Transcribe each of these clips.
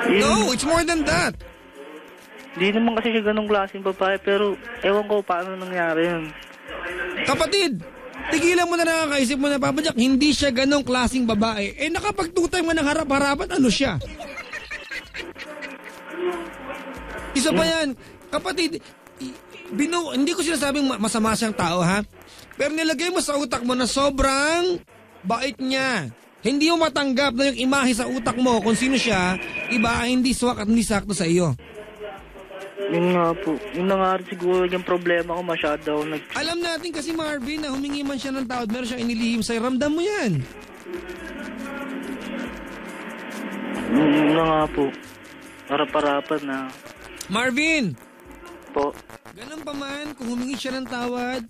No, it's more than that. Hindi naman kasi siya ganong klaseng babae, pero ewan ko paano nangyari yun. Kapatid, tigilan mo na nakakaisip mo na, Papa Jack, hindi siya ganong klaseng babae. Eh, nakapagtutay mo ng harap-harapan, ano siya? Isa pa yan, kapatid, hindi ko sinasabing masama siyang tao, ha? Pero nilagay mo sa utak mo na sobrang bait niya. Hindi mo matanggap na yung imahe sa utak mo kung sino siya, iba, hindi swak at hindi sakto sa iyo. Yun nga po. Yun na nga rin siguro yung problema ko masyado. Alam natin kasi, Marvin, na humingi man siya ng tawad, meron siyang inilihim sa'yo. Ramdam mo yan. Yun na nga po. Harap-harapan na. Marvin! Po. Ganun pa man, kung humingi siya ng tawad,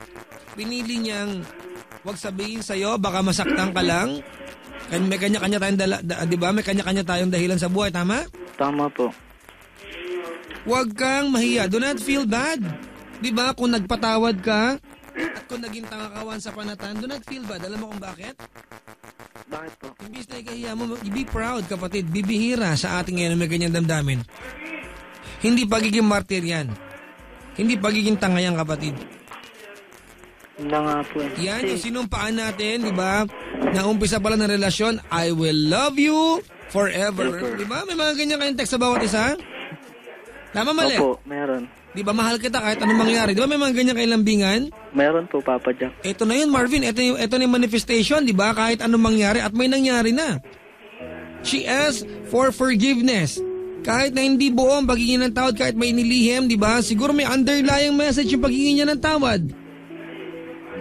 pinili niyang wag sabihin sa'yo, baka masaktan ka lang. May kanya-kanya tayong di ba? May kanya-kanya tayong dahilan sa buhay, tama? Tama po. Huwag kang mahiya. Do not feel bad. Di ba? Kung nagpatawad ka at kung naging tangakawan sa panatan, do not feel bad. Alam mo kung bakit? Bakit po? Imbis na ikahiya mo, be proud, kapatid. Bibihira sa ating ngayon na may ganyan damdamin. Hindi pagiging martir yan. Hindi pagiging tanga yan, kapatid. Hindi nga po. Yan yung sinumpaan natin, di ba? Na umpisa pala ng relasyon, I will love you forever. Di ba? May mga ganyan kayong text sa bawat isa? Tama, mali? Opo, meron. Di ba, mahal kita kahit anong mangyari? Di ba may mga ganyan kayong lambingan? Meron po, Papa Jack. Ito na yun, Marvin. Ito na yung manifestation, di ba? Kahit anong mangyari at may nangyari na. She asked for forgiveness. Kahit na hindi buo ang paghingi ng tawad, kahit may inilihim, di ba? Siguro may underlying message yung paghingi niya ng tawad.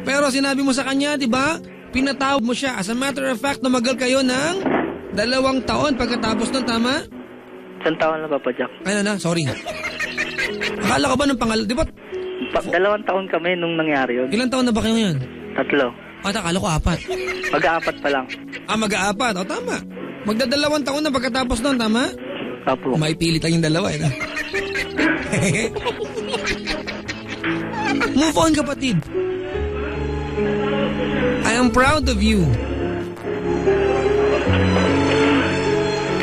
Pero sinabi mo sa kanya, di ba? Pinatawad mo siya. As a matter of fact, tumagal kayo ng 2 taon pagkatapos nun, tama? 1 taon na, Papa Jack. Ano na? Sorry. Akala ko ba nung di ba? 2 taon kami nung nangyari yun. Ilang taon na ba kayo ngayon? 3. Akala ko 4. Mag-4 pa lang. Mag-4. O, tama. Magda-2 taon na pagkatapos nun, tama? Apo. May pilit lang yung 2, eh. No? Move on, kapatid. I am proud of you.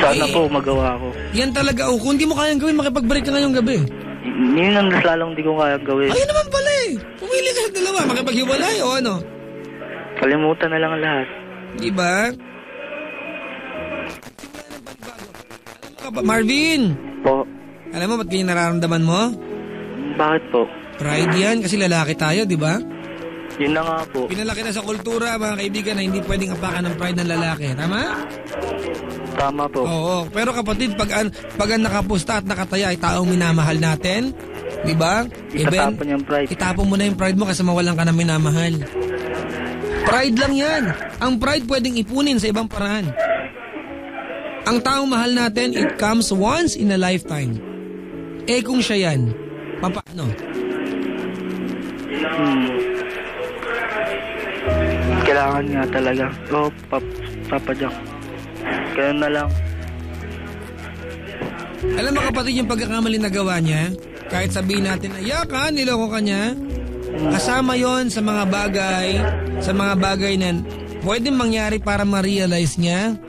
Sana po magawa ko. Yan talaga. Kung hindi mo kayang gawin, makipag-break ka ngayong gabi. Yun ang lalong hindi ko kayang gawin. Ayun naman pala eh. Pumili ka sa 2. Makipaghiwalay o ano? Kalimutan na lang ang lahat. Diba? Marvin! Po. Alam mo ba't ganyan nararamdaman mo? Bakit po? Pride yan kasi lalaki tayo, di ba? Yun na nga po. Pinalaki na sa kultura, mga kaibigan, na hindi pwedeng apakan ng pride ng lalaki. Tama? Tama po. Oo. Pero kapatid, pag nakapusta at nakataya ay taong minamahal natin, di ba? Itatapon yung pride. Itapon mo na yung pride mo kasi mawalan ka na minamahal. Pride lang yan. Ang pride pwedeng ipunin sa ibang paraan. Ang taong mahal natin, it comes once in a lifetime. Eh kung siya yan, paano? Kailangan nga talaga. Oo, Papa Jack. Ganun na lang. Alam mo kapatid, yung pagkakamali na gawa niya, kahit sabihin natin na yaka, niloko ka niya, kasama yon sa mga bagay na pwedeng mangyari para ma-realize niya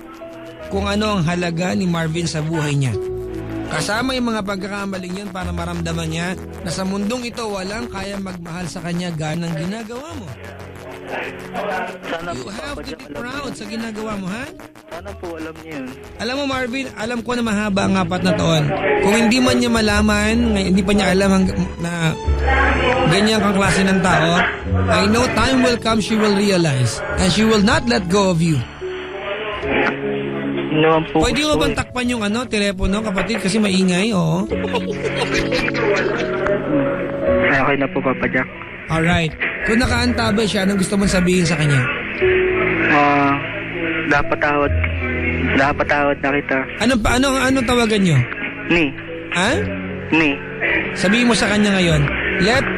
kung ano ang halaga ni Marvin sa buhay niya. Kasama yung mga pagkakamaling yan para maramdaman niya na sa mundong ito walang kaya magmahal sa kanya gaya ng ginagawa mo. Sana You have to be proud sa ginagawa mo, ha? Sana po alam niya yun. Alam mo Marvin, alam ko na mahaba ang 4 na taon. Kung hindi man niya malaman, hindi pa niya alam na ganyan kang klase ng tao, I know time will come, she will realize and she will not let go of you. Pwede mo bang takpan yung telepono, kapatid? Kasi maingay, oo. Okay na po, Papa Jack. Alright. Kung nakaantabay siya, anong gusto mong sabihin sa kanya? Dapat tawad na kita. Anong tawagan nyo? Ni. Ha? Ni. Sabihin mo sa kanya ngayon,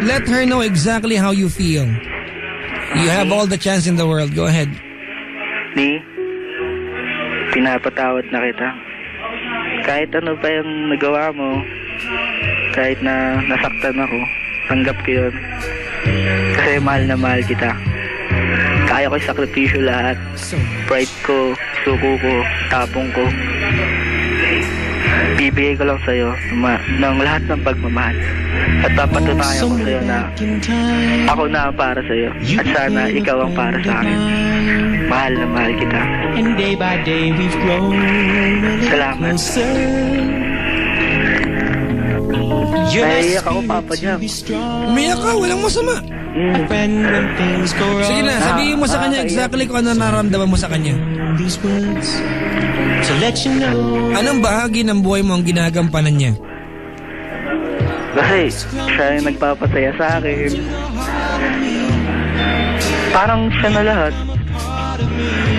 let her know exactly how you feel. You have all the chance in the world. Go ahead. Ni. Pinapatawad na kita. Kahit ano pa yung nagawa mo, kahit na nasaktan ako, tanggap ko yun. Kasi mahal na mahal kita. Kaya ko sakripisyo lahat. Pride ko, suko ko, tapong ko. bibigay ko lang sa'yo ng lahat ng pagmamahal. At papatunayan ko sa'yo na ako na ang para sa'yo. At sana ikaw ang para sa akin. Mahal na mahal kita. And day by day we've grown a little Salamat. closer. Naiiyak ako, Papa Jack. Umiyak ka, walang masama. A friend when things go wrong. Sige na, sabihin mo sa kanya exactly kung ano nararamdaman mo sa kanya. These words to let you know. Anong bahagi ng buhay mo ang ginagampanan niya? Kasi siya yung nagpapasaya sa akin. Parang siya na lahat.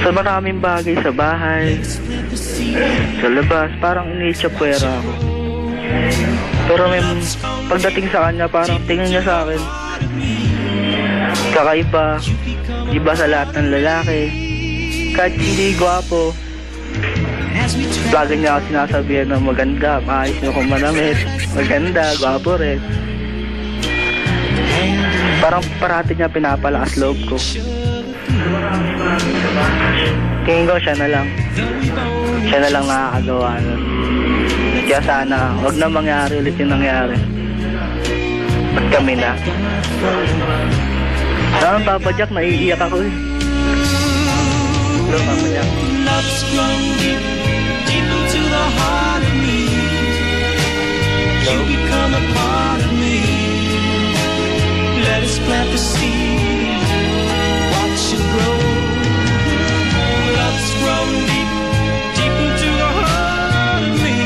Sa maraming bagay sa bahay, sa labas, parang iniitsapwera ako. Pero may pagdating sa kanya, parang tingin niya sa akin kakaiba, iba sa lahat ng lalaki. Kahit hindi gwapo, lagi niya ako sinasabihan na maganda, maayos niyo kung manamit, maganda, gwapo rin. Parang parati niya pinapalakas loob ko. Tingin ko siya na lang nakakagawa nun. Kaya sana wag na mangyari ulit yung nangyari. At kami na. Saan, Papa Jack, naiiyak ako eh. Hello, Papa Jack. Love's grown deep, deep into the heart of me. You become a part of me. Let us plant the seed, watch it grow. Love's grown deep, deep into the heart of me.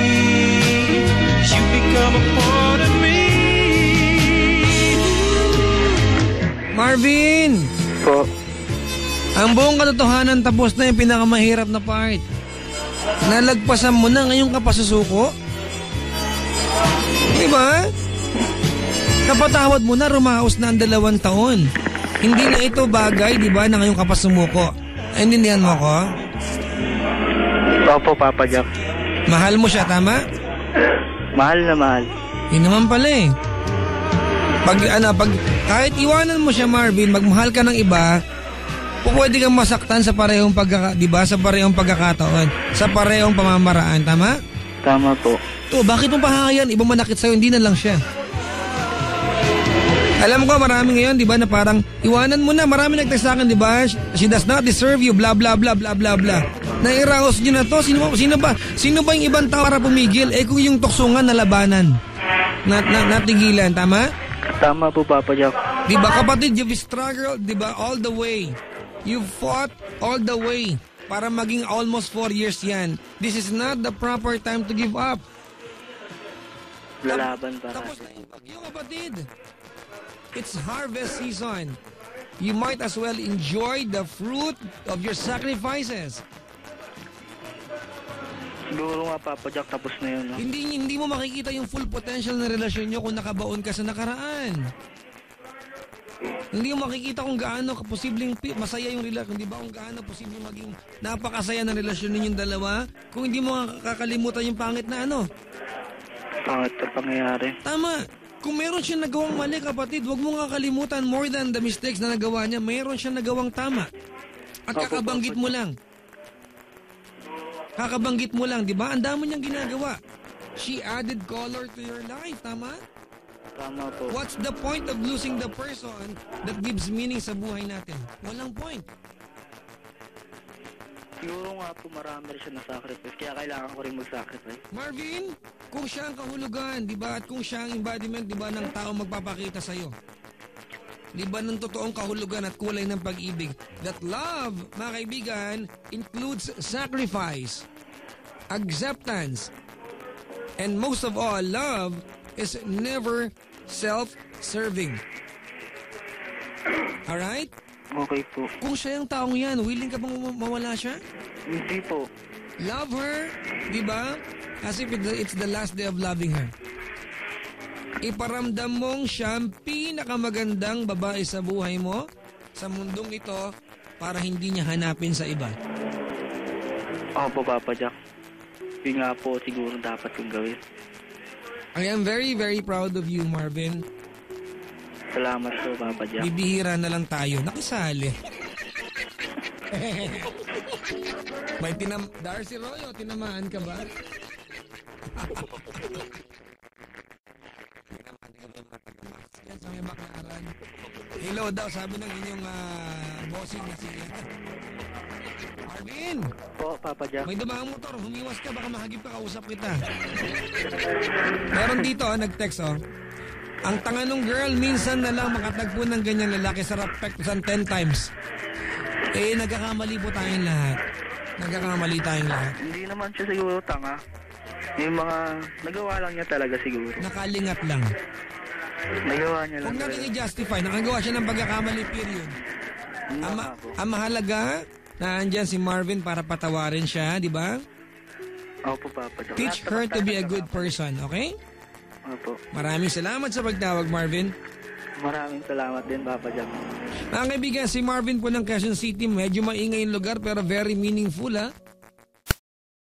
You become a part of me. Marvin! Po, Ang buong katotohanan tapos na yung pinakamahirap na part. Nalagpasan mo na, ngayon ka pa susuko? Diba? Kapatawad mo na, rumaos na ang 2 taon. Hindi na ito bagay, diba, na ngayon ka pa sumuko. Intindihan mo ko? opo, Papa Jack. Mahal mo siya, tama? Mahal na mahal. Yun naman pala eh. Kahit iwanan mo siya, Marvin, magmahal ka ng iba, pwede kang masaktan sa parehong diba? Sa parehong pagkakataon, sa parehong pamamaraan, tama? Tama po. To, bakit mo pahayan? Ibang manakit sa'yo, hindi na lang siya. Alam ko, marami ngayon, di ba, na parang iwanan mo na. Marami nag-text sa akin, di ba? She does not deserve you, blah, blah, blah, blah, blah, blah. Nairaos nyo na to. Sino ba yung ibang tao para pumigil? Eh kung yung tuksungan na labanan. Natigilan, tama? Tama po, Papa Jack. Di ba, kapatid, you've struggled, di ba, all the way. You've fought all the way para maging almost 4 years yan. This is not the proper time to give up. Lalaban para. Tapos na yung bagyo, kapatid. It's harvest season. You might as well enjoy the fruit of your sacrifices. Siguro nga, Papa Jack, tapos na yun. No? Hindi mo makikita yung full potential na relasyon nyo kung nakabaon ka sa nakaraan. Hindi mo makikita kung gaano posibleng masaya yung relasyon, di ba? Kung gaano posibleng maging napakasaya ng relasyon ninyong dalawa kung hindi mo kakalimutan yung pangit na ano. Pangit na pangyayari. Tama. Kung meron siyang nagawang mali, kapatid, huwag mo kakalimutan, more than the mistakes na nagawa niya, meron siyang nagawang tama. At kakabanggit mo lang. Kakabanggit mo lang, di ba? Ang dami niyang ginagawa. She added color to your life, tama? Tama po. What's the point of losing the person that gives meaning sa buhay natin? Walang point. Siguro nga po marami rin siya na-sacrifice, kaya kailangan ko rin mag-sacrifice. Marvin, kung siya ang kahulugan, di ba? At kung siya ang embodiment, di ba, ng tao magpapakita sa'yo. Di ba, ng totoong kahulugan at kulay ng pag-ibig. That love, mga kaibigan, includes sacrifice, acceptance, and most of all, love is never self-serving. Alright? Okay po. Kung siya yung taong yan, willing ka bang mawala siya? Hindi po. Love her, di ba? As if it's the last day of loving her. Iparamdam mong siya ang pinakamagandang babae sa buhay mo, sa mundong ito, para hindi niya hanapin sa iba. Opo, Papa Jack. Yun nga po siguro dapat kong gawin. I am very, very proud of you, Marvin. Salamat po, Papa Jack. Bibihira na lang tayo. Nakisali. Darcy Royo, tinamaan ka ba? Yan sa may Baclaran. Hello daw, sabi ng inyong bossing na si Marvin. Po, Papa Jack. May dumang motor, humiwas ka, baka mahagip ka, kausap kita. Meron dito, nag-text, ang tanga nung girl, minsan na lang makatagpo ng ganyang lalaki, sarap pektusan 10 times. Nagkakamali po tayong lahat. Nagkakamali tayong lahat. Hindi naman siya siguro tanga. Yung mga nagawa lang niya talaga siguro. Nakalingat lang. Nagawa niya lang. Huwag natin i-justify, nakagawa siya ng pagkakamali, period. Ang mahalaga, na andyan si Marvin para patawarin siya, di ba? Opo, Papa Jack. Teach her to be a good person, okay? Opo. Maraming salamat sa pagtawag, Marvin. Maraming salamat din, Papa Jack. Mga kaibigan, si Marvin po ng Quezon City, medyo maingay yung lugar pero very meaningful, ha?